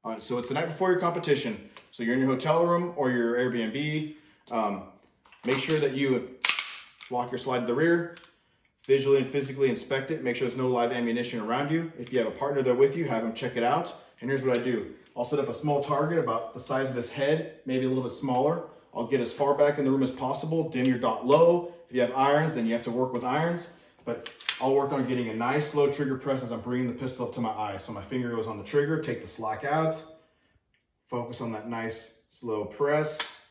All right, so it's the night before your competition. So you're in your hotel room or your Airbnb. Make sure that you lock your slide to the rear, visually and physically inspect it. Make sure there's no live ammunition around you. If you have a partner there with you, have them check it out. And here's what I do. I'll set up a small target about the size of this head, maybe a little bit smaller. I'll get as far back in the room as possible. Dim your dot low. If you have irons, then you have to work with irons. But I'll work on getting a nice slow trigger press as I'm bringing the pistol up to my eye. So my finger goes on the trigger, take the slack out, focus on that nice slow press,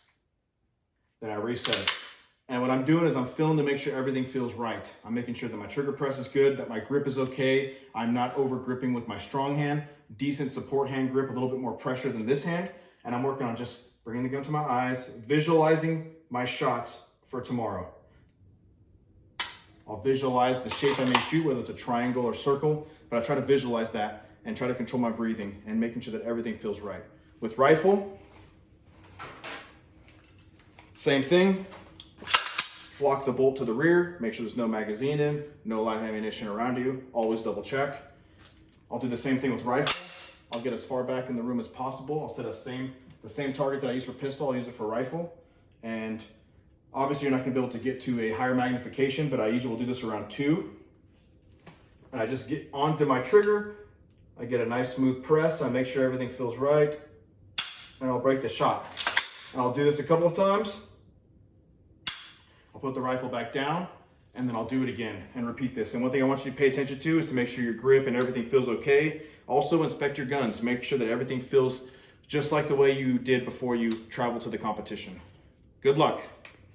then I reset it. And what I'm doing is I'm feeling to make sure everything feels right. I'm making sure that my trigger press is good, that my grip is okay. I'm not over gripping with my strong hand, decent support hand grip, a little bit more pressure than this hand. And I'm working on just bringing the gun to my eyes, visualizing my shots for tomorrow. I'll visualize the shape I may shoot, whether it's a triangle or circle, but I try to visualize that and try to control my breathing and making sure that everything feels right. With rifle, same thing. Lock the bolt to the rear, make sure there's no magazine in, no live ammunition around you, always double check. I'll do the same thing with rifle. I'll get as far back in the room as possible. I'll set the same target that I use for pistol, I'll use it for rifle. And obviously you're not gonna be able to get to a higher magnification, but I usually will do this around 2. And I just get onto my trigger, I get a nice smooth press, I make sure everything feels right, and I'll break the shot. And I'll do this a couple of times. I'll put the rifle back down, and then I'll do it again and repeat this. And one thing I want you to pay attention to is to make sure your grip and everything feels okay. Also inspect your guns, make sure that everything feels just like the way you did before you travel to the competition. Good luck.